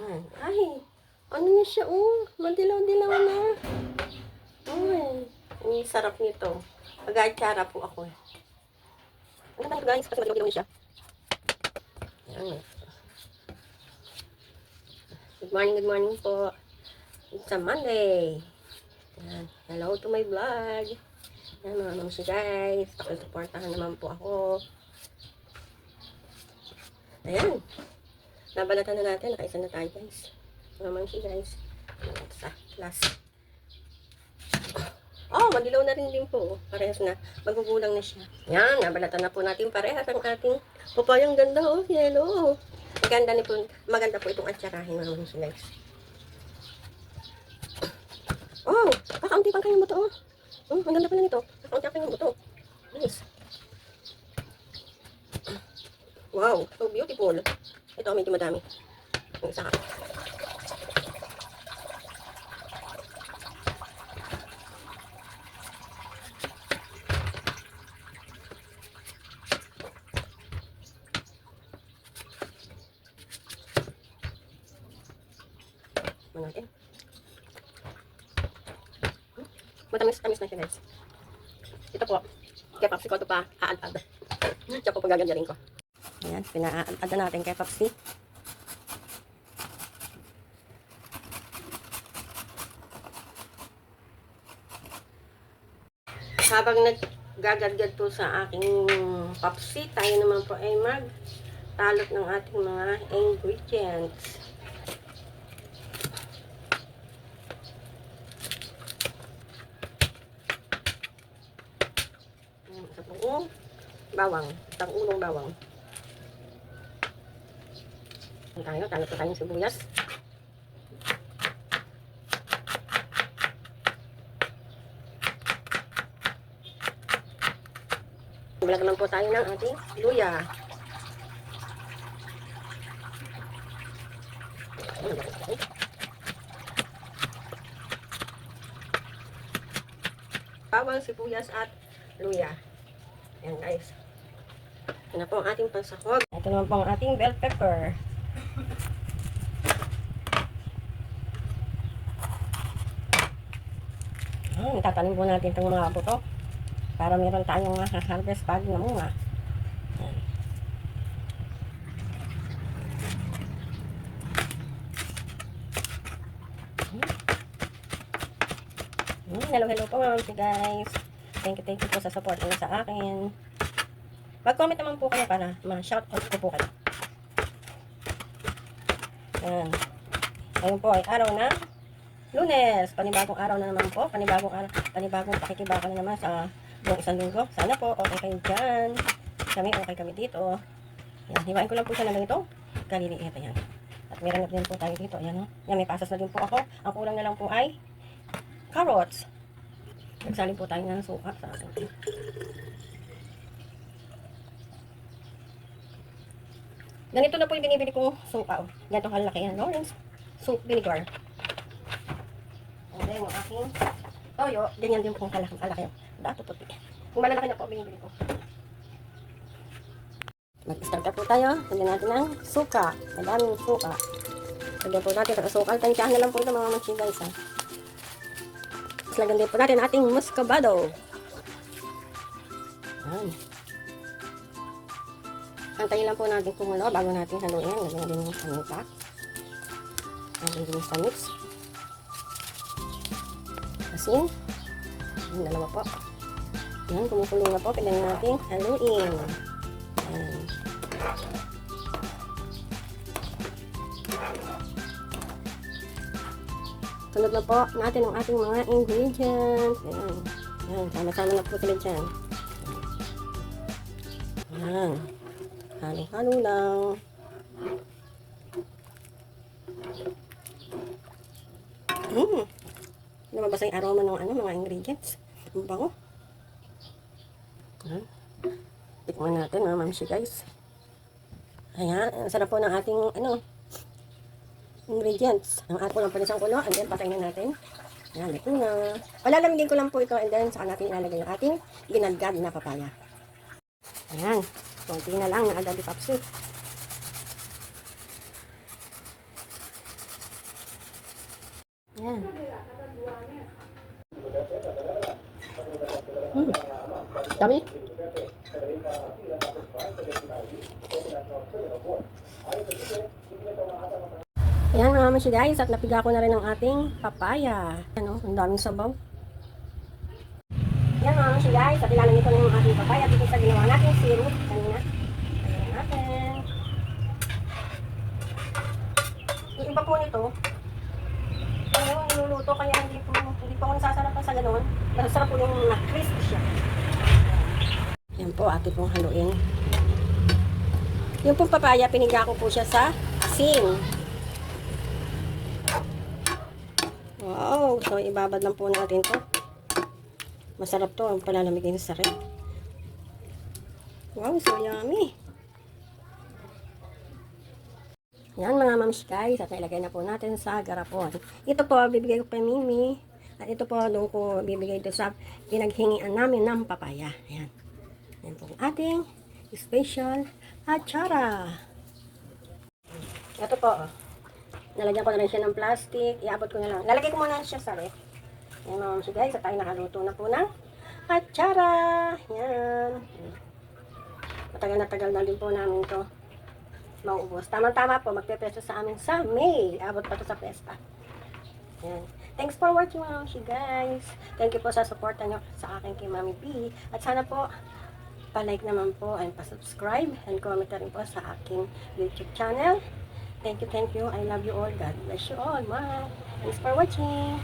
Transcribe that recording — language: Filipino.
Ayan. Ay, ano na siya, oh. Madilaw-dilaw na. Ay, ang sarap nito. Mag-aatsara po ako. Ano ba ito, guys? Kasi madilaw-dilaw na siya. Ayan. Good morning po. It's a Monday. Ayan. Hello to my vlog. Ayan, mga mamsi guys. Pakisuportahan naman po ako. Ayan. Nabalatan na natin. Nakaisa na tayo guys. Mga mamsi guys. Sa last. Oh, madilaw na rin din po. Parehas na. Magugulang na siya. Yan, nabalatan na po natin parehas ang ating papayang ganda, oh. Yellow. Maganda po itong atsarahin, mga mamsi guys. Oh, kakaunti pang kanyang buto, oh. Oh, ang ganda pala nito. Kakaunti ang kanyang buto. Nice. Wow, so beautiful. Ito, medyo madami. Yung isa ka. Natin. Matamis-tamis na siya guys. Ito po, kay Papsi ko ito pa aad-ad. Siya po pagaganyarin ko. Ayan, pina-aad na natin kay Papsi. Habang naggagadgad po sa aking Papsi, tayo naman po ay mag-talot ng ating mga ingredients. Bawang, isang ulong bawang. Talot po tayong sibuyas. Bilag naman po tayo ng ating luya. Bawang, sibuyas at luya. Ayan guys. Ito na po ang ating pansahog. Ito naman po ang ating bell pepper. Tatanim po natin itong mga buto para meron tayong harvest pag na munga. Hello po mga guys. Thank you po sa support nyo sa akin. Mag-comment naman po kayo para ma-shoutout ko po kayo. Ayan. Ngayon po ay araw na Lunes. Panibagong araw na naman po. Panibagong pakikibaka na naman sa buong isang linggo. Sana po okay kayo dyan. Okay kami dito. Ayan. Hiwain ko lang po siya na ganito. Kaliliit. Ayan. At meron na din po tayo dito. Ayan. Ayan. May pasas na din po ako. Ang kulang na lang po ay carrots. Nagsalin po tayo ng suka sa atin. Ganito na po yung binibili kong suka. Ganito kalaki yan. Lawrence soup vinegar. And then yung aking toyo. Ganyan din po kalaki. Dato puti. Kung malalaki na po binibili ko. Mag-start po tayo. Lagyan natin ng suka. Madaming suka. Lagyan po natin ng suka. Tansyahan na lang po ito mga mansin guys. Tapos lagyan din po natin ating muscovado. Ayan. Antayin lang po natin kumulo bago natin haluin. Lagyan din yung paminta. Lagyan din yung mix. Asin. Yung dalawa po. Ayan, kumukulo na po. Pwede natin haluin. Ayan. Sunod na po natin ang ating mga ingredients. Ayan. Ayan, sama-sama na po sila dyan. Ayan. Halo-halo lang. Lumabas ang aroma ng mga ingredients. Ang bango. Tikman natin mga mamsi guys. Ayan, ang sarap po ng ating ingredients. Ang ating lang panisang kulo, and then patayin na natin. Ayan, ito na. Palalamigin ko lang po ito, and then saka natin ilalagay yung ating ginagad na papaya. Ayan. Konti na lang, agad ipapsip. Yan. Dami. Ayan mga mamashi guys, at napiga ko na rin ang ating papaya. Ano, ang daming sabaw. Ayan mga mamashi guys, at ilalagay ko na yung ating papaya dito sa ginawa natin syrup kanina. Ayan natin. Yung iba po nito, ano yung niluluto kaya hindi po ako nasasarapan sa ganun. Masarap po yung na-crispy siya. Yan po, atin pong haluin. Yung pong papaya, piniga ko po siya sa asin. Wow! So, ibabad lang po natin to. Masarap to. Ang palalamigin sa rep. Wow! So, yummy! Yan mga mams guys. At nailagay na po natin sa garapon. Ito po, bibigay ko kay Mimi. At ito po, doon ko bibigay ito sa pinaghingian namin ng papaya. Ayan. Yan po ating special atsara. Ito po, nalagyan ko na rin siya ng plastic. Iabot ko na lang. Lalagay ko muna siya sa ref. Yan mga mams guys. At tayo nakaluto na po ng atsara. Yan. Matagal na tagal na din po namin ito mauubos. Tama-tama po, magpe-pesta sa amin sa May. Abot pa to sa pesta. Yan. Thanks for watching mga mams guys. Thank you po sa support nyo sa akin kay Mami P. At sana po, pa-like naman po and pa-subscribe and comment na rin po sa aking YouTube channel. Thank you, thank you. I love you all. God bless you all. Bye. Thanks for watching.